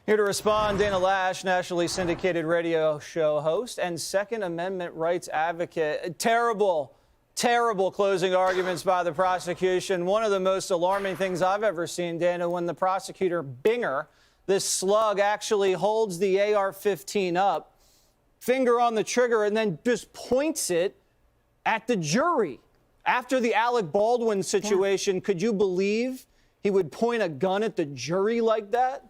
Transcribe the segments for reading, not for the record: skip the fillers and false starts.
Here to respond, Dana Lash, nationally syndicated radio show host and Second Amendment rights advocate. Terrible closing arguments by the prosecution. One of the most alarming things I've ever seen, Dana, when the prosecutor Binger, this slug, actually holds the AR15 up, finger on the trigger, and then just points it at the jury. After the Alec Baldwin situation, could you believe he would point a gun at the jury like that?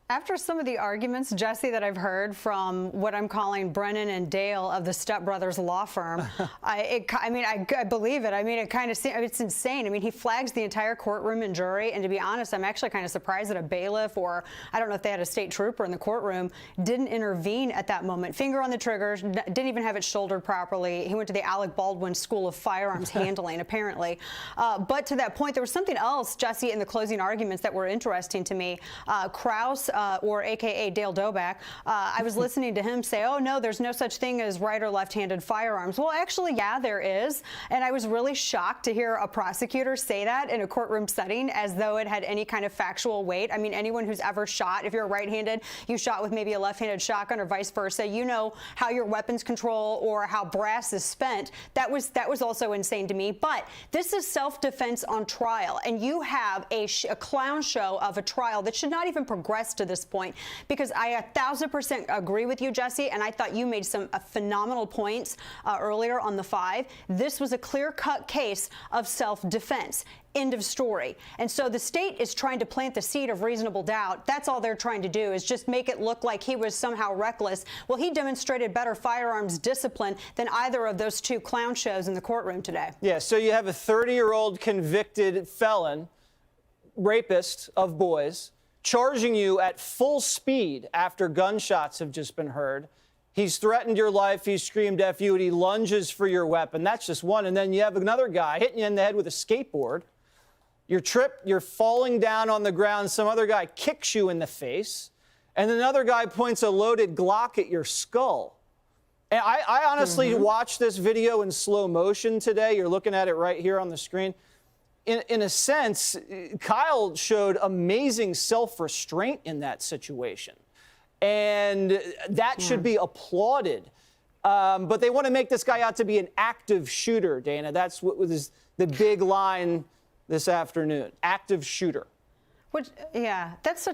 After some of the arguments, Jesse, that I've heard from what I'm calling Brennan and Dale of the Step Brothers law firm, I believe it. I mean, it's insane. I mean, he flags the entire courtroom and jury, and to be honest, I'm actually kind of surprised that a bailiff, or I don't know if they had a state trooper in the courtroom, didn't intervene at that moment. Finger on the trigger, didn't even have it shouldered properly. He went to the Alec Baldwin School of Firearms Handling, apparently. But to that point, there was something else, Jesse, in the closing arguments that were interesting to me. Krause, or AKA Dale Doback, I was listening to him say, oh, no, there's no such thing as right or left-handed firearms. Well, actually, yeah, there is. And I was really shocked to hear a prosecutor say that in a courtroom setting as though it had any kind of factual weight. I mean, anyone who's ever shot, if you're right-handed, you shot with maybe a left-handed shotgun or vice versa, you know how your weapons control or how brass is spent. That was also insane to me. But this is self-defense on trial, and you have a clown show of a trial that should not even progress to this point, because I 1,000% agree with you, Jesse, and I thought you made some phenomenal points earlier on the 5. This was a clear-cut case of self-defense. End of story. And so the state is trying to plant the seed of reasonable doubt. That's all they're trying to do, is just make it look like he was somehow reckless. Well, he demonstrated better firearms discipline than either of those two clown shows in the courtroom today. Yeah, so you have a 30-year-old convicted felon, rapist of boys, charging you at full speed after gunshots have just been heard. He's threatened your life. He's screamed F you, and he lunges for your weapon. That's just one. And then you have another guy hitting you in the head with a skateboard. You're tripped. You're falling down on the ground. Some other guy kicks you in the face. And another guy points a loaded Glock at your skull. And I honestly watched this video in slow motion today. You're looking at it right here on the screen. In a sense, Kyle showed amazing self-restraint in that situation. And that should be applauded. But they want to make this guy out to be an active shooter, Dana. That's what was the big line this afternoon. Active shooter. Which, yeah, that's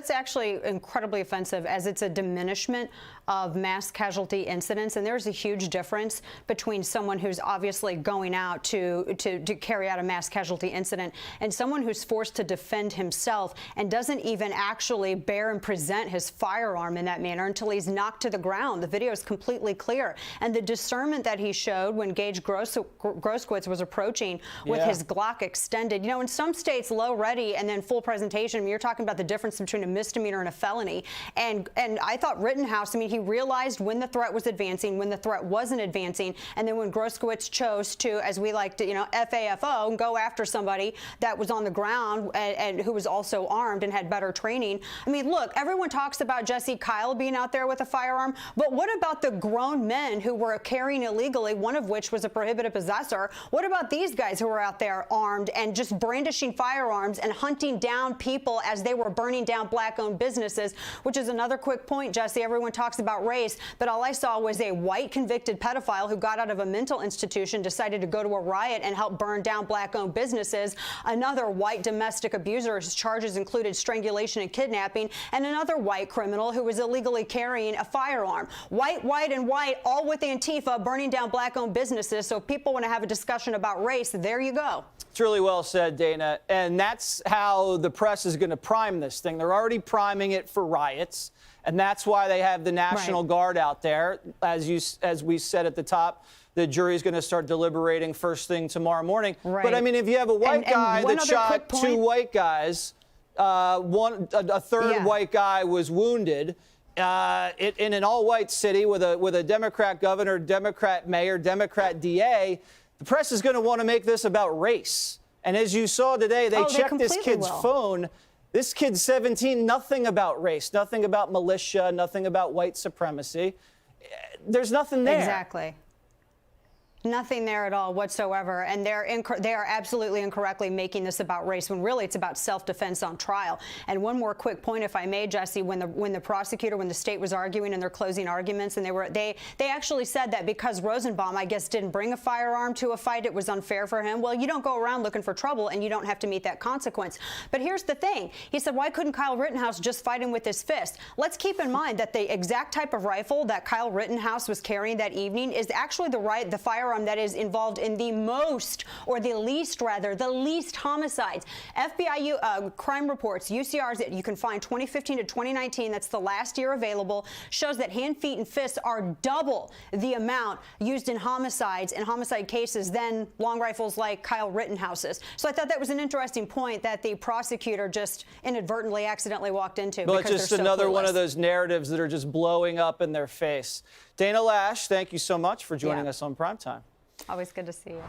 actually incredibly offensive, as it's a diminishment of mass casualty incidents. And there's a huge difference between someone who's obviously going out to carry out a mass casualty incident and someone who's forced to defend himself and doesn't even actually bear and present his firearm in that manner until he's knocked to the ground. The video is completely clear. And the discernment that he showed when Gage Groskowitz was approaching with his Glock extended. You know, in some states, low ready and then full presentation, I mean, you're talking about the difference between a misdemeanor and a felony. And I thought Rittenhouse, I mean, he realized when the threat was advancing, when the threat wasn't advancing, and then when Groskowitz chose to, as we like to, you know, FAFO, go after somebody that was on the ground and who was also armed and had better training. I mean, look, everyone talks about Jesse Kyle being out there with a firearm, but what about the grown men who were carrying illegally, one of which was a prohibited possessor? What about these guys who were out there armed and just brandishing firearms and hunting down people as they were burning down black-owned businesses, which is another quick point, Jesse. Everyone talks about race, but all I saw was a white convicted pedophile who got out of a mental institution, decided to go to a riot and help burn down black-owned businesses. Another white domestic abuser, his charges included strangulation and kidnapping, and another white criminal who was illegally carrying a firearm. White, and white, all with Antifa, burning down black-owned businesses. So if people want to have a discussion about race, there you go. It's really well said, Dana. And that's how the press is going to prime this thing. They're already priming it for riots. And that's why they have the National Guard out there. As we said at the top, the jury's going to start deliberating first thing tomorrow morning. Right. But I mean, if you have a white guy that shot two white guys, a third white guy was wounded in an all-white city with a Democrat governor, Democrat mayor, Democrat DA, the press is going to want to make this about race. And as you saw today, they checked this kid's phone. This kid's 17, nothing about race, nothing about militia, nothing about white supremacy. There's nothing there. Exactly. Nothing there at all whatsoever. And they are absolutely incorrectly making this about race when really it's about self-defense on trial. And one more quick point, if I may, Jesse, when the state was arguing in their closing arguments, and they actually said that because Rosenbaum, I guess, didn't bring a firearm to a fight, it was unfair for him. Well, you don't go around looking for trouble, and you don't have to meet that consequence. But here's the thing. He said, why couldn't Kyle Rittenhouse just fight him with his fist? Let's keep in mind that the exact type of rifle that Kyle Rittenhouse was carrying that evening is actually the firearm that is involved in the least homicides. FBI crime reports, UCRs that you can find 2015 to 2019, that's the last year available, shows that hand, feet, and fists are double the amount used in homicides and homicide cases than long rifles like Kyle Rittenhouse's. So I thought that was an interesting point that the prosecutor just inadvertently, accidentally walked into. Well, because it's just they're so another one clueless. of those narratives that are just blowing up in their face. Dana Lash, thank you so much for joining us on Primetime. Always good to see you.